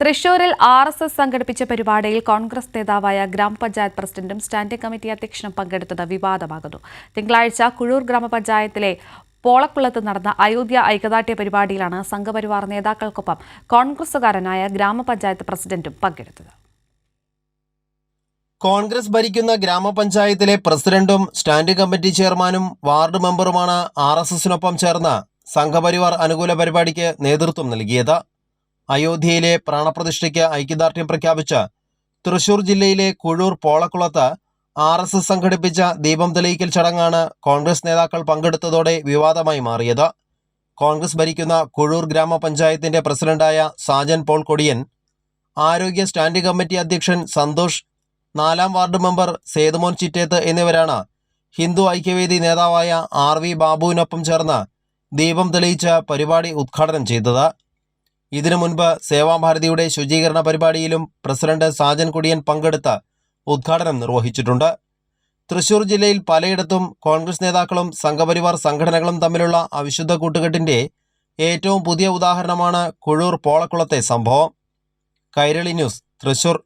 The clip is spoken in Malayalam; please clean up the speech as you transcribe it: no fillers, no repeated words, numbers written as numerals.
തൃശൂരിൽ RSS സംഘടിപ്പിച്ച പരിപാടിയിൽ കോൺഗ്രസ് നേതാവായ ഗ്രാമപഞ്ചായത്ത് പ്രസിഡന്റും സ്റ്റാൻഡിംഗ് കമ്മിറ്റി അധ്യക്ഷനും പങ്കെടുത്തത് വിവാദമാകുന്നു. തിങ്കളാഴ്ച കുഴൂർ ഗ്രാമപഞ്ചായത്തിലെ പോളക്കുളത്ത് നടന്ന അയോധ്യ ഐക്യദാർഢ്യ പരിപാടിയിലാണ് സംഘപരിവാർ നേതാക്കൾക്കൊപ്പം കോൺഗ്രസുകാരനായ ഗ്രാമപഞ്ചായത്ത് പ്രസിഡന്റും പങ്കെടുത്തത്. കോൺഗ്രസ് ഭരിക്കുന്ന ഗ്രാമപഞ്ചായത്തിലെ പ്രസിഡന്റും സ്റ്റാൻഡിംഗ് കമ്മിറ്റി ചെയർമാനും വാർഡ് മെമ്പറുമാണ് RSSനൊപ്പം ചേർന്ന് സംഘപരിവാർ അനുകൂല പരിപാടിക്ക് നേതൃത്വം നൽകിയത്. അയോധ്യയിലെ പ്രാണപ്രതിഷ്ഠയ്ക്ക് ഐക്യദാർഢ്യം പ്രഖ്യാപിച്ച് തൃശൂർ ജില്ലയിലെ കുഴൂർ പോളക്കുളത്ത് RSS സംഘടിപ്പിച്ച ദീപം തെളിയിക്കൽ ചടങ്ങാണ് കോൺഗ്രസ് നേതാക്കൾ പങ്കെടുത്തതോടെ വിവാദമായി മാറിയത്. കോൺഗ്രസ് ഭരിക്കുന്ന കുഴൂർ ഗ്രാമപഞ്ചായത്തിന്റെ പ്രസിഡന്റായ സാജൻ പോൾ കൊടിയൻ, ആരോഗ്യ സ്റ്റാൻഡിംഗ് കമ്മിറ്റി അധ്യക്ഷൻ സന്തോഷ്, 4-ാം വാർഡ് മെമ്പർ സേതുമോൻ ചിറ്റേത്ത് എന്നിവരാണ് ഹിന്ദു ഐക്യവേദി നേതാവായ RV ബാബുവിനൊപ്പം ചേർന്ന് ദീപം തെളിയിച്ച് പരിപാടി ഉദ്ഘാടനം ചെയ്തത്. ഇതിനു മുൻപ് സേവാഭാരതിയുടെ ശുചീകരണ പരിപാടിയിലും പ്രസിഡന്റ് സാജൻ കൊടിയൻ പങ്കെടുത്ത് ഉദ്ഘാടനം നിർവഹിച്ചിട്ടുണ്ട്. തൃശൂർ ജില്ലയിൽ പലയിടത്തും കോൺഗ്രസ് നേതാക്കളും സംഘപരിവാർ സംഘടനകളും തമ്മിലുള്ള അവിശുദ്ധ കൂട്ടുകെട്ടിന്റെ ഏറ്റവും പുതിയ ഉദാഹരണമാണ് കുഴൂർ പോളക്കുളത്തെ സംഭവം. കൈരളി ന്യൂസ്, തൃശൂർ.